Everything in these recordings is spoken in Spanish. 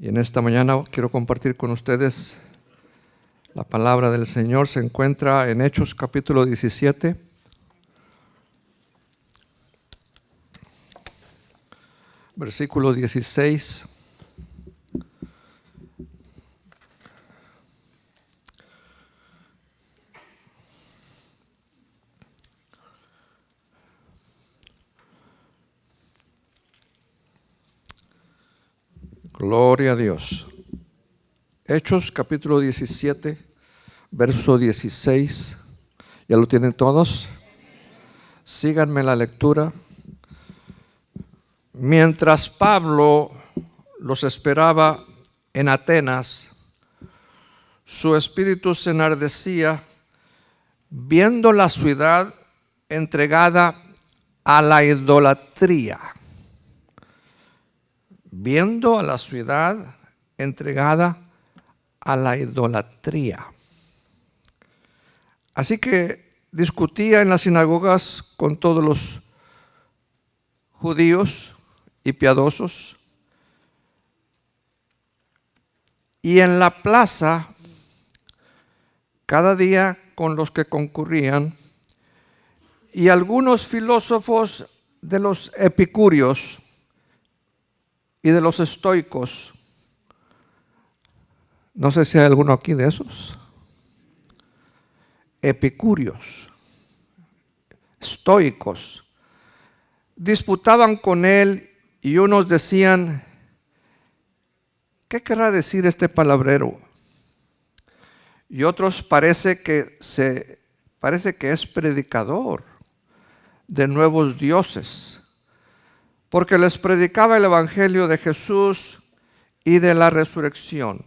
Y en esta mañana quiero compartir con ustedes la palabra del Señor. Se encuentra en Hechos capítulo 17. Versículo 16. Gloria a Dios. Hechos capítulo 17, verso 16. ¿Ya lo tienen todos? Síganme la lectura. Mientras Pablo los esperaba en Atenas, su espíritu se enardecía viendo la ciudad entregada a la idolatría. Viendo a la ciudad entregada a la idolatría. Así que discutía en las sinagogas con todos los judíos y piadosos, y en la plaza cada día con los que concurrían, y algunos filósofos de los epicúreos y de los estoicos. No sé si hay alguno aquí de esos. Epicúreos, estoicos, disputaban con él y unos decían: ¿qué querrá decir este palabrero? Y otros parece que es predicador de nuevos dioses, porque les predicaba el evangelio de Jesús y de la resurrección.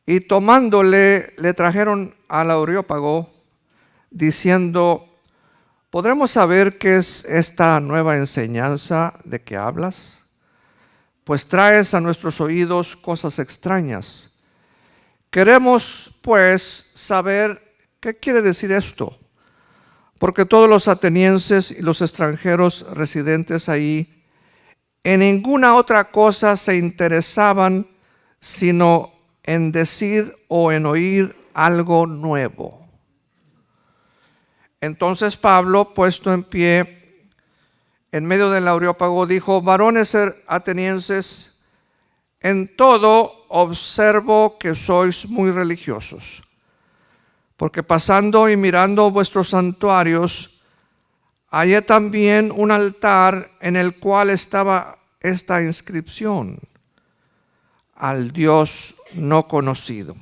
Y tomándole, le trajeron al Areópago, diciendo: ¿podremos saber qué es esta nueva enseñanza de que hablas? Pues traes a nuestros oídos cosas extrañas. Queremos, pues, saber qué quiere decir esto, porque todos los atenienses y los extranjeros residentes ahí en ninguna otra cosa se interesaban sino en decir o en oír algo nuevo. Entonces Pablo, puesto en pie en medio del Areópago, dijo: varones atenienses, en todo observo que sois muy religiosos, porque pasando y mirando vuestros santuarios, hallé también un altar en el cual estaba esta inscripción: al Dios no conocido.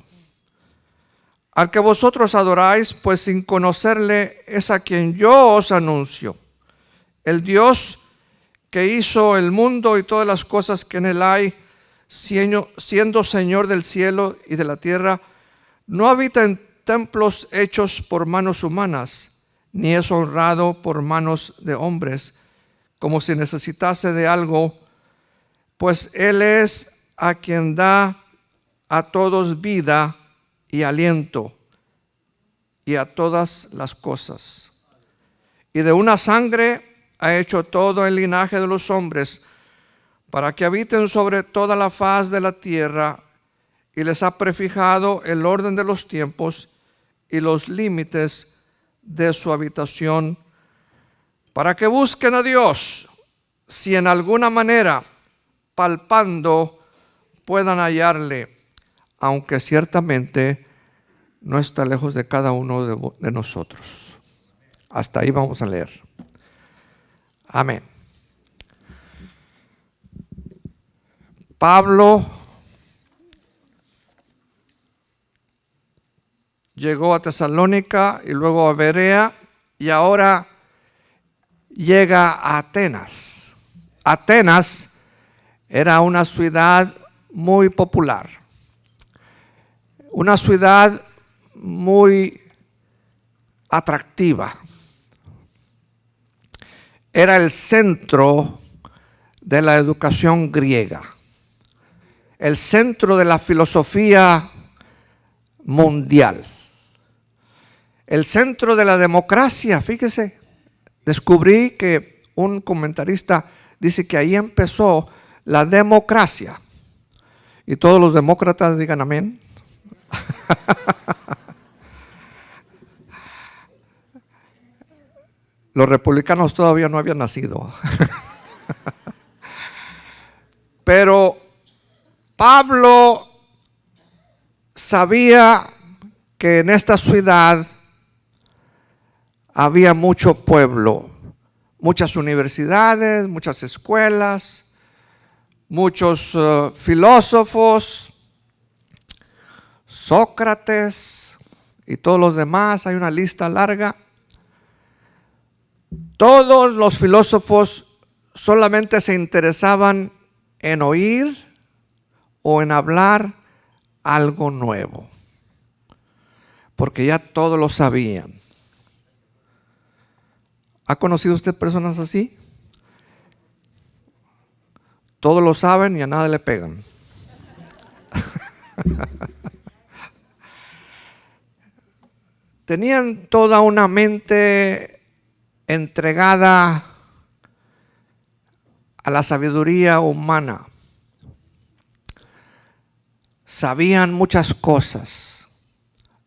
Al que vosotros adoráis, pues sin conocerle, es a quien yo os anuncio. El Dios que hizo el mundo y todas las cosas que en él hay, siendo Señor del cielo y de la tierra, no habita en templos hechos por manos humanas, ni es honrado por manos de hombres, como si necesitase de algo, pues Él es a quien da a todos vida y aliento y a todas las cosas. Y de una sangre ha hecho todo el linaje de los hombres, para que habiten sobre toda la faz de la tierra, y les ha prefijado el orden de los tiempos y los límites de su habitación, para que busquen a Dios, si en alguna manera, palpando, puedan hallarle, aunque ciertamente no está lejos de cada uno de nosotros. Hasta ahí vamos a leer. Amén. Pablo llegó a Tesalónica y luego a Berea, y ahora llega a Atenas. Atenas era una ciudad muy popular, una ciudad muy atractiva. Era el centro de la educación griega, el centro de la filosofía mundial, el centro de la democracia. Fíjese, descubrí que un comentarista dice que ahí empezó la democracia. Y todos los demócratas digan amén. Los republicanos todavía no habían nacido. Pero Pablo sabía que en esta ciudad había mucho pueblo, muchas universidades, muchas escuelas, muchos filósofos, Sócrates y todos los demás. Hay una lista larga. Todos los filósofos solamente se interesaban en oír o en hablar algo nuevo, porque ya todos lo sabían. ¿Ha conocido usted personas así? Todos lo saben y a nada le pegan. Tenían toda una mente entregada a la sabiduría humana. Sabían muchas cosas,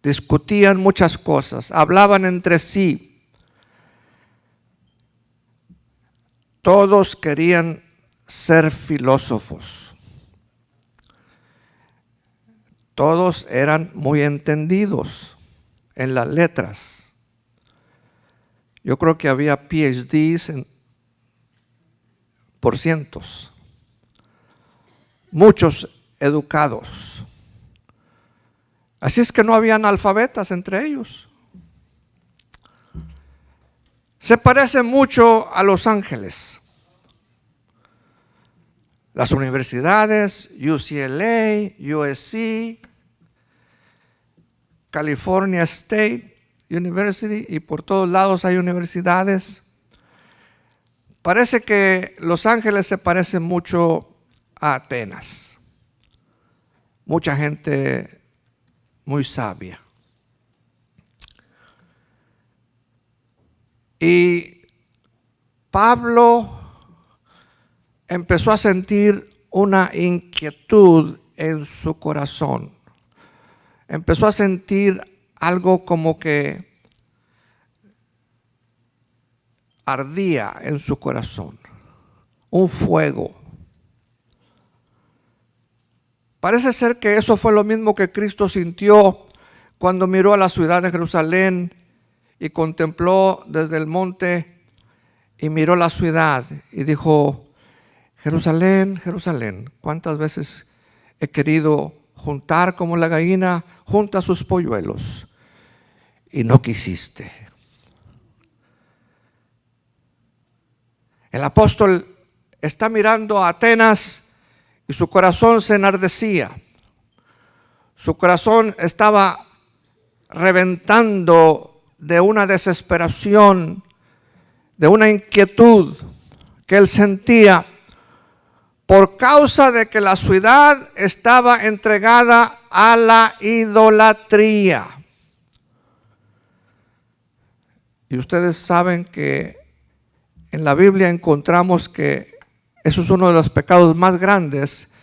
discutían muchas cosas, hablaban entre sí. Todos querían ser filósofos. Todos eran muy entendidos en las letras. Yo creo que había PhDs por cientos. Muchos educados. Así es que no había analfabetas entre ellos. Se parece mucho a Los Ángeles. Las universidades, UCLA, USC, California State University, y por todos lados hay universidades. Parece que Los Ángeles se parece mucho a Atenas. Mucha gente muy sabia. Y Pablo empezó a sentir una inquietud en su corazón. Empezó a sentir algo como que ardía en su corazón, un fuego. Parece ser que eso fue lo mismo que Cristo sintió cuando miró a la ciudad de Jerusalén y contempló desde el monte y miró la ciudad y dijo: Jerusalén, Jerusalén, ¿cuántas veces he querido juntar como la gallina junta sus polluelos y no quisiste? El apóstol está mirando a Atenas y su corazón se enardecía. Su corazón estaba reventando de una desesperación, de una inquietud que él sentía por causa de que la ciudad estaba entregada a la idolatría. Y ustedes saben que en la Biblia encontramos que eso es uno de los pecados más grandes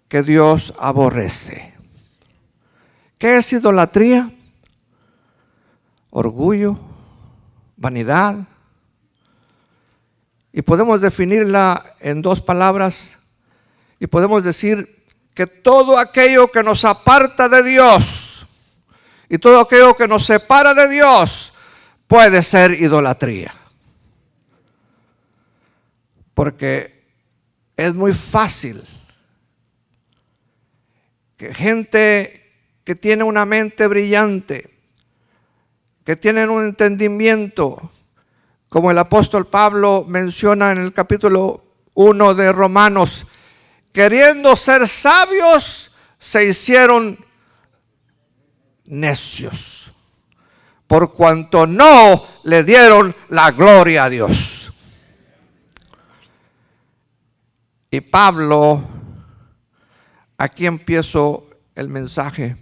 que Dios aborrece. ¿Qué es idolatría? Orgullo, vanidad. Y podemos definirla en dos palabras. Y podemos decir que todo aquello que nos aparta de Dios y todo aquello que nos separa de Dios puede ser idolatría. Porque es muy fácil que gente que tiene una mente brillante, que tienen un entendimiento, como el apóstol Pablo menciona en el capítulo 1 de Romanos, queriendo ser sabios, se hicieron necios, por cuanto no le dieron la gloria a Dios. Y Pablo, aquí empiezo el mensaje,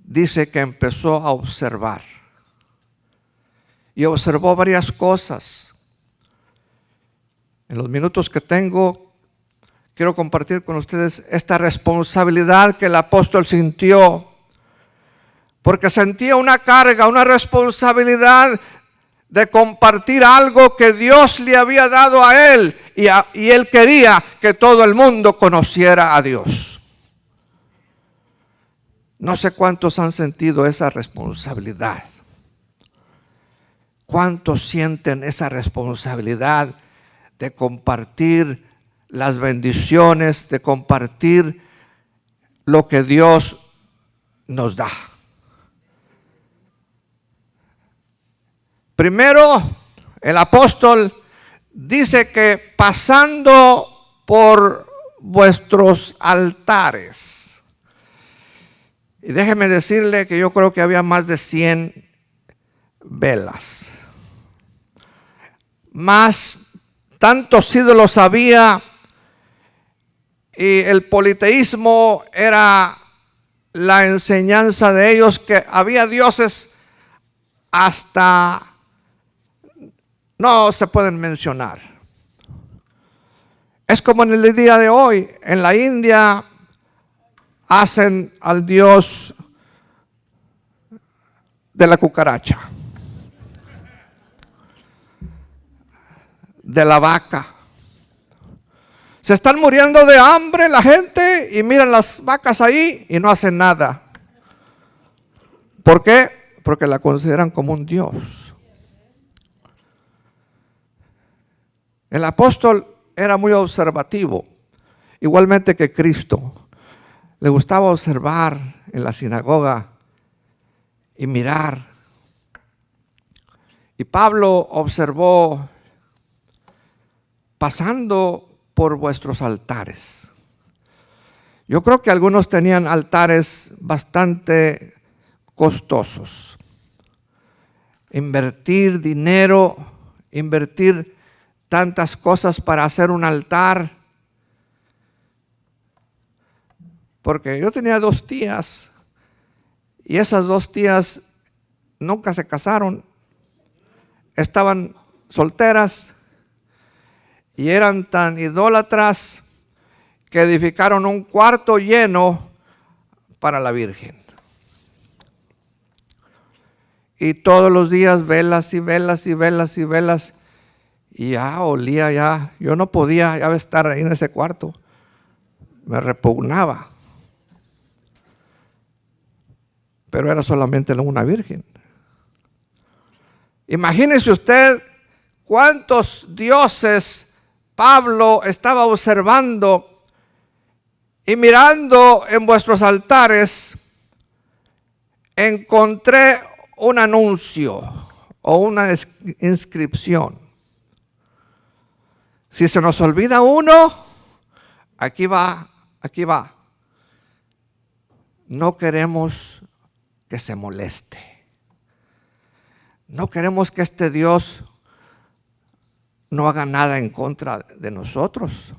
dice que empezó a observar. Y observó varias cosas. En los minutos que tengo, quiero compartir con ustedes esta responsabilidad que el apóstol sintió, porque sentía una carga, una responsabilidad de compartir algo que Dios le había dado a él, y él quería que todo el mundo conociera a Dios. No sé cuántos han sentido esa responsabilidad. ¿Cuántos sienten esa responsabilidad de compartir las bendiciones, de compartir lo que Dios nos da? Primero, el apóstol dice que pasando por vuestros altares. Y déjeme decirle que yo creo que había más de 100 velas. Más tantos ídolos había, y el politeísmo era la enseñanza de ellos, que había dioses hasta no se pueden mencionar. Es como en el día de hoy, en la India hacen al dios de la cucaracha, de la vaca. Se están muriendo de hambre la gente y miran las vacas ahí y no hacen nada. ¿Por qué? Porque la consideran como un dios. El apóstol era muy observativo, igualmente que Cristo. Le gustaba observar en la sinagoga y mirar. Y Pablo observó pasando por vuestros altares. Yo creo que algunos tenían altares bastante costosos. Invertir dinero, invertir tantas cosas para hacer un altar. Porque yo tenía 2 tías y esas 2 tías nunca se casaron, estaban solteras y eran tan idólatras que edificaron un cuarto lleno para la Virgen. Y todos los días velas y velas y velas y velas, y ya olía, ya yo no podía ya estar ahí en ese cuarto, me repugnaba. Pero era solamente una virgen. Imagínese usted cuántos dioses Pablo estaba observando y mirando en vuestros altares. Encontré un anuncio o una inscripción. Si se nos olvida uno, aquí va, aquí va. No queremos que se moleste. No queremos que este Dios no haga nada en contra de nosotros.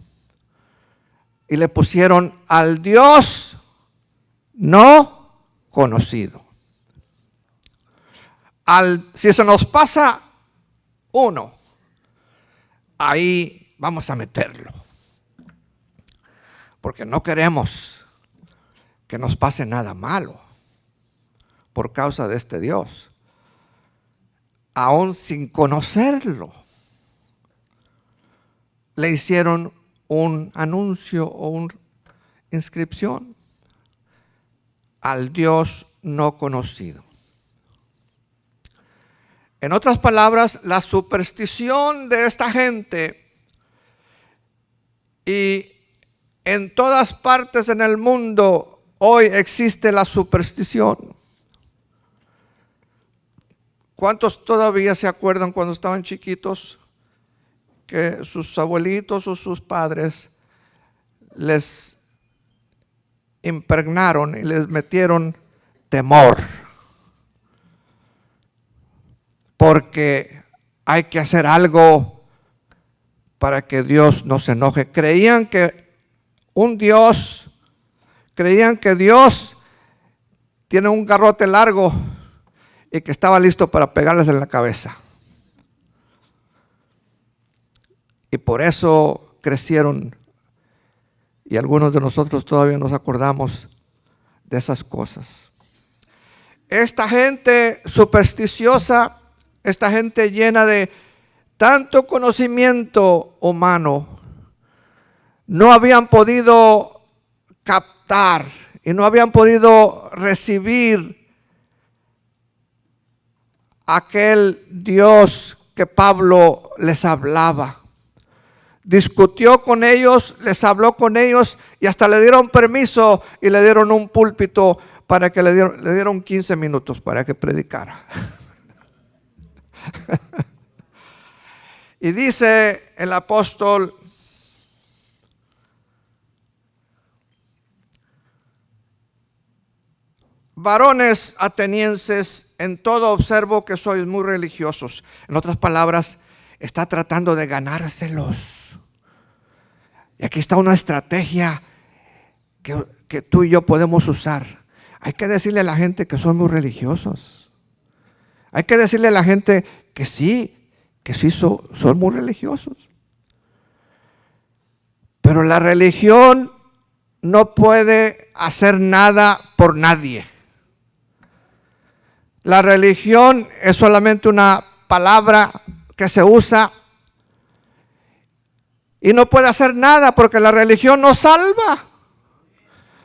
Y le pusieron al Dios no conocido. Si se nos pasa uno, ahí vamos a meterlo. Porque no queremos que nos pase nada malo por causa de este Dios, aún sin conocerlo. Le hicieron un anuncio o una inscripción al Dios no conocido. En otras palabras, la superstición de esta gente, y en todas partes en el mundo hoy existe la superstición. ¿Cuántos todavía se acuerdan cuando estaban chiquitos que sus abuelitos o sus padres les impregnaron y les metieron temor? Porque hay que hacer algo para que Dios no se enoje. Creían que Dios tiene un garrote largo y que estaba listo para pegarles en la cabeza. Y por eso crecieron y algunos de nosotros todavía nos acordamos de esas cosas. Esta gente supersticiosa, esta gente llena de tanto conocimiento humano, no habían podido captar y no habían podido recibir aquel Dios que Pablo les hablaba. Discutió con ellos, les habló con ellos y hasta le dieron permiso y le dieron un púlpito para que le dieron 15 minutos para que predicara. Y dice el apóstol: varones atenienses, en todo observo que sois muy religiosos. En otras palabras, está tratando de ganárselos. Y aquí está una estrategia que tú y yo podemos usar. Hay que decirle a la gente que son muy religiosos. Hay que decirle a la gente que sí son muy religiosos. Pero la religión no puede hacer nada por nadie. La religión es solamente una palabra que se usa y no puede hacer nada porque la religión no salva.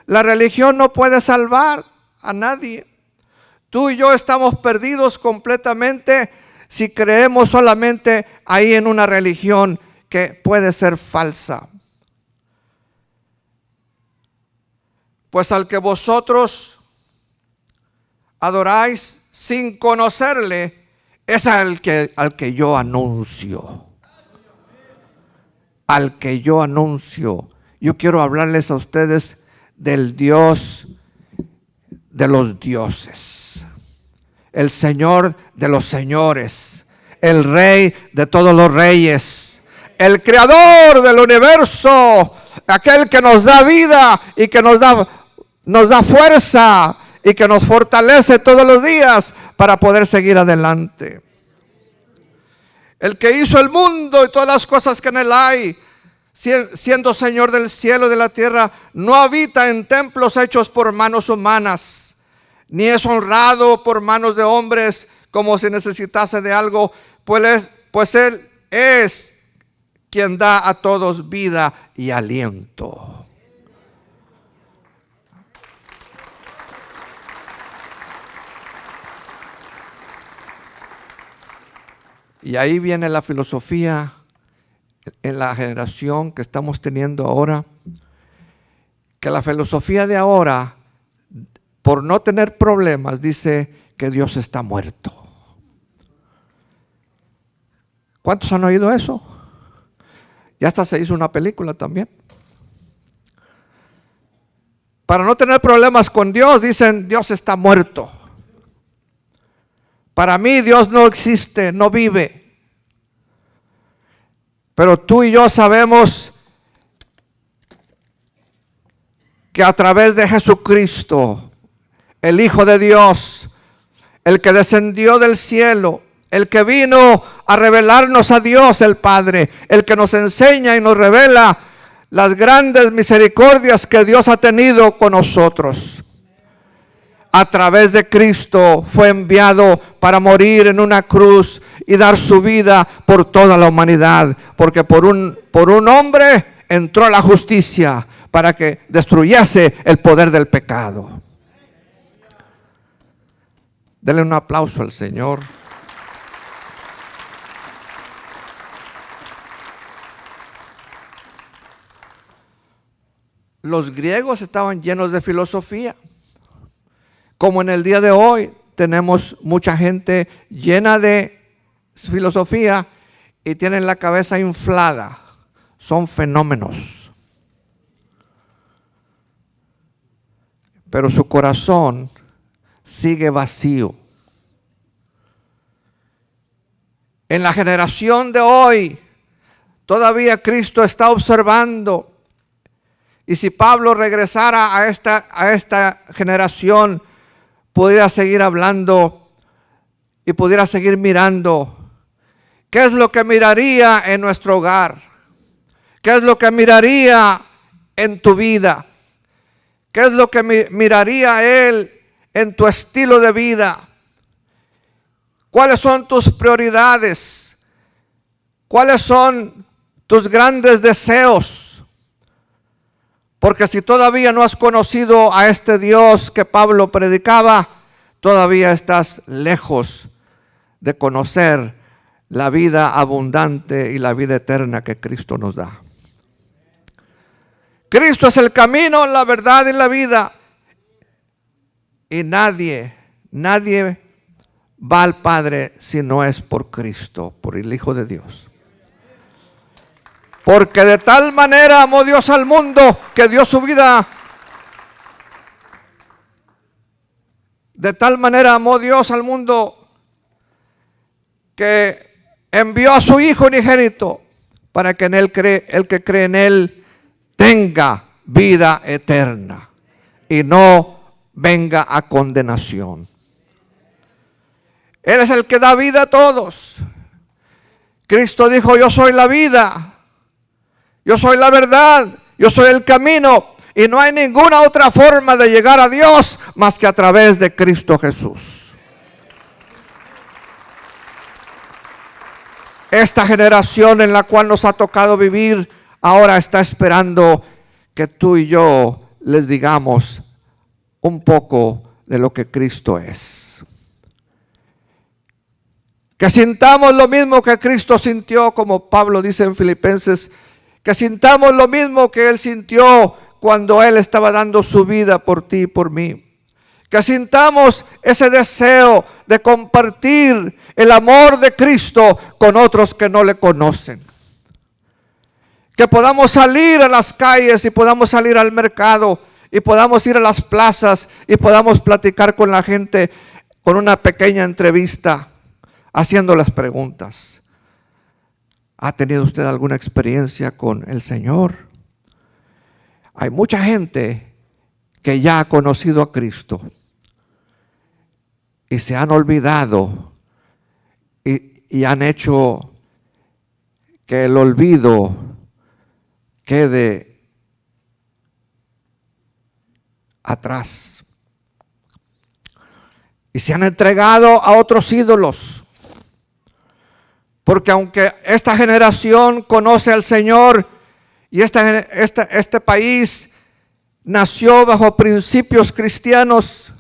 La religión no puede salvar a nadie. Tú y yo estamos perdidos completamente si creemos solamente ahí en una religión que puede ser falsa. Pues al que vosotros adoráis sin conocerle, es al que yo anuncio. Al que yo anuncio. Yo quiero hablarles a ustedes del Dios de los dioses, el Señor de los señores, el Rey de todos los reyes, el Creador del universo, aquel que nos da vida y que nos da fuerza y que nos fortalece todos los días para poder seguir adelante. El que hizo el mundo y todas las cosas que en él hay, siendo Señor del cielo y de la tierra, no habita en templos hechos por manos humanas, ni es honrado por manos de hombres como si necesitase de algo, pues Él es quien da a todos vida y aliento. Y ahí viene la filosofía en la generación que estamos teniendo ahora, que la filosofía de ahora, por no tener problemas, dice que Dios está muerto. ¿Cuántos han oído eso? Ya hasta se hizo una película también. Para no tener problemas con Dios, dicen Dios está muerto. Para mí Dios no existe, no vive. Pero tú y yo sabemos que a través de Jesucristo, el Hijo de Dios, el que descendió del cielo, el que vino a revelarnos a Dios el Padre, el que nos enseña y nos revela las grandes misericordias que Dios ha tenido con nosotros. A través de Cristo fue enviado para morir en una cruz y dar su vida por toda la humanidad, porque por un hombre entró la justicia para que destruyese el poder del pecado. Denle un aplauso al Señor. Los griegos estaban llenos de filosofía. Como en el día de hoy tenemos mucha gente llena de filosofía y tienen la cabeza inflada. Son fenómenos. Pero su corazón sigue vacío. En la generación de hoy, todavía Cristo está observando. Y si Pablo regresara a esta generación, pudiera seguir hablando y pudiera seguir mirando. ¿Qué es lo que miraría en nuestro hogar? ¿Qué es lo que miraría en tu vida? ¿Qué es lo que miraría Él en tu estilo de vida? ¿Cuáles son tus prioridades? ¿Cuáles son tus grandes deseos? Porque si todavía no has conocido a este Dios que Pablo predicaba, todavía estás lejos de conocer la vida abundante y la vida eterna que Cristo nos da. Cristo es el camino, la verdad y la vida. Y nadie va al Padre si no es por Cristo, por el Hijo de Dios. Porque de tal manera amó Dios al mundo que dio su vida. De tal manera amó Dios al mundo que envió a su Hijo unigénito para que en él el que cree en Él tenga vida eterna y no venga a condenación. Él es el que da vida a todos. Cristo dijo: yo soy la vida, yo soy la verdad, yo soy el camino, y no hay ninguna otra forma de llegar a Dios más que a través de Cristo Jesús. Esta generación en la cual nos ha tocado vivir ahora está esperando que tú y yo les digamos un poco de lo que Cristo es. Que sintamos lo mismo que Cristo sintió, como Pablo dice en Filipenses, que sintamos lo mismo que Él sintió cuando Él estaba dando su vida por ti y por mí. Que sintamos ese deseo de compartir el amor de Cristo con otros que no le conocen. Que podamos salir a las calles y podamos salir al mercado y podamos ir a las plazas y podamos platicar con la gente con una pequeña entrevista, haciéndoles preguntas. ¿Ha tenido usted alguna experiencia con el Señor? Hay mucha gente que ya ha conocido a Cristo y se han olvidado y han hecho que el olvido quede atrás. Y se han entregado a otros ídolos. Porque aunque esta generación conoce al Señor y este país nació bajo principios cristianos,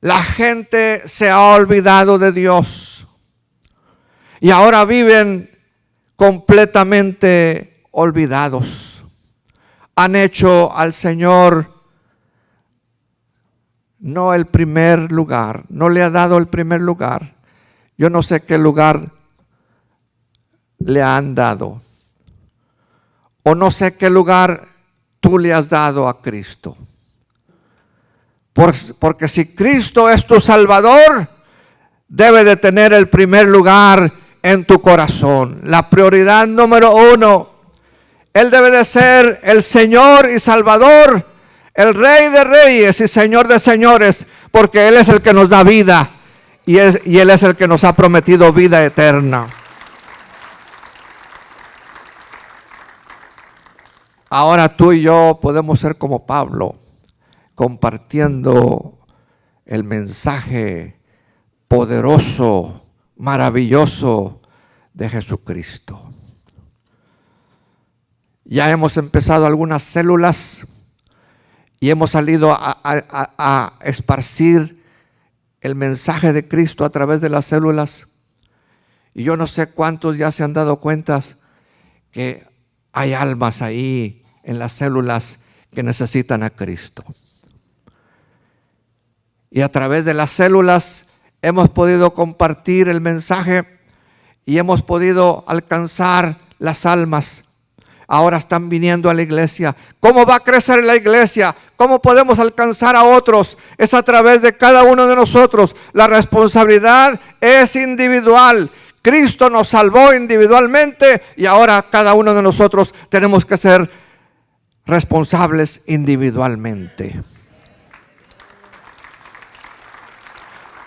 la gente se ha olvidado de Dios. Y ahora viven completamente olvidados. Han hecho al Señor no el primer lugar, no le ha dado el primer lugar. Yo no sé qué lugar le han dado, o no sé qué lugar tú le has dado a Cristo. Porque si Cristo es tu Salvador, debe de tener el primer lugar en tu corazón. La prioridad número uno. Él debe de ser el Señor y Salvador, el Rey de Reyes y Señor de Señores, porque Él es el que nos da vida y Él es el que nos ha prometido vida eterna. Ahora tú y yo podemos ser como Pablo, compartiendo el mensaje poderoso, maravilloso de Jesucristo. Ya hemos empezado algunas células y hemos salido a esparcir el mensaje de Cristo a través de las células. Y yo no sé cuántos ya se han dado cuenta que hay almas ahí en las células que necesitan a Cristo. Y a través de las células hemos podido compartir el mensaje y hemos podido alcanzar las almas. Ahora están viniendo a la iglesia. ¿Cómo va a crecer la iglesia? ¿Cómo podemos alcanzar a otros? Es a través de cada uno de nosotros. La responsabilidad es individual. Cristo nos salvó individualmente y ahora cada uno de nosotros tenemos que ser responsables individualmente.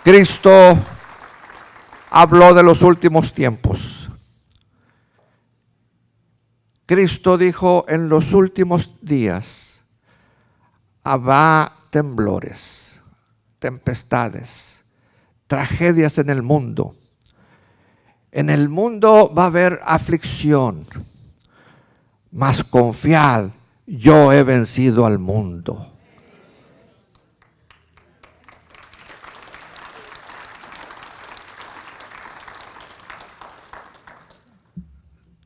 Cristo habló de los últimos tiempos. Cristo dijo, en los últimos días habrá temblores, tempestades, tragedias en el mundo. En el mundo va a haber aflicción, mas confiad, yo he vencido al mundo.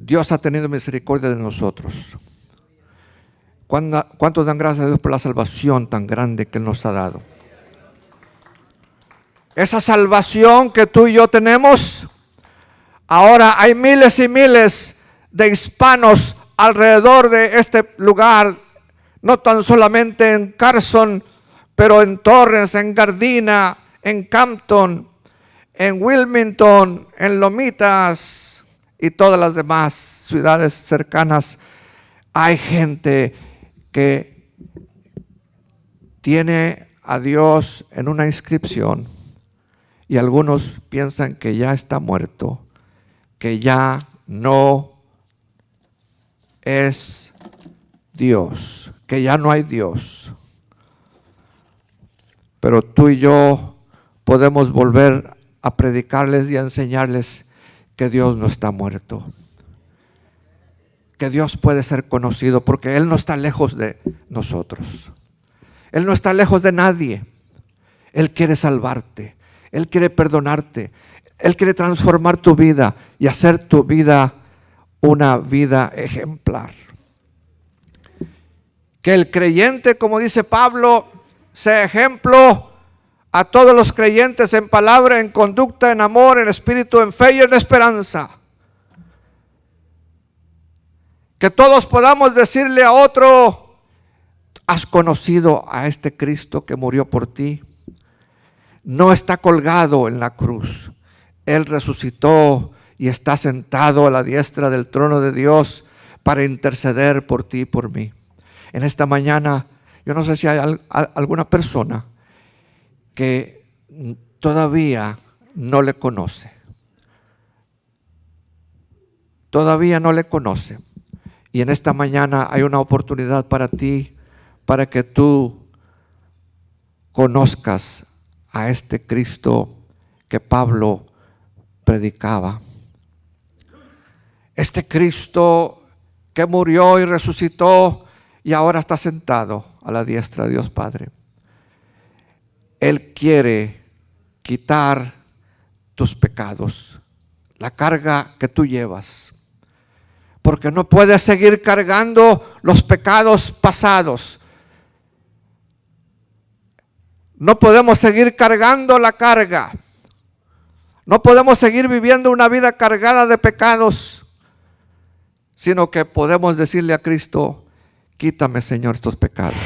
Dios ha tenido misericordia de nosotros. ¿Cuántos dan gracias a Dios por la salvación tan grande que Él nos ha dado? Esa salvación que tú y yo tenemos, ahora hay miles y miles de hispanos alrededor de este lugar, no tan solamente en Carson, pero en Torrance, en Gardena, en Campton, en Wilmington, en Lomitas y todas las demás ciudades cercanas. Hay gente que tiene a Dios en una inscripción y algunos piensan que ya está muerto, que ya no es Dios, que ya no hay Dios. Pero tú y yo podemos volver a predicarles y a enseñarles que Dios no está muerto, que Dios puede ser conocido, porque Él no está lejos de nosotros. Él no está lejos de nadie. Él quiere salvarte, Él quiere perdonarte, Él quiere transformar tu vida y hacer tu vida una vida ejemplar. Que el creyente, como dice Pablo, sea ejemplo a todos los creyentes en palabra, en conducta, en amor, en espíritu, en fe y en esperanza. Que todos podamos decirle a otro, has conocido a este Cristo que murió por ti. No está colgado en la cruz. Él resucitó y está sentado a la diestra del trono de Dios para interceder por ti y por mí. En esta mañana, yo no sé si hay alguna persona que todavía no le conoce. Todavía no le conoce. Y en esta mañana hay una oportunidad para ti, para que tú conozcas a este Cristo que Pablo predicaba. Este Cristo que murió y resucitó y ahora está sentado a la diestra de Dios Padre. Él quiere quitar tus pecados, la carga que tú llevas. Porque no puedes seguir cargando los pecados pasados. No podemos seguir cargando la carga. No podemos seguir viviendo una vida cargada de pecados, sino que podemos decirle a Cristo, quítame, Señor, estos pecados.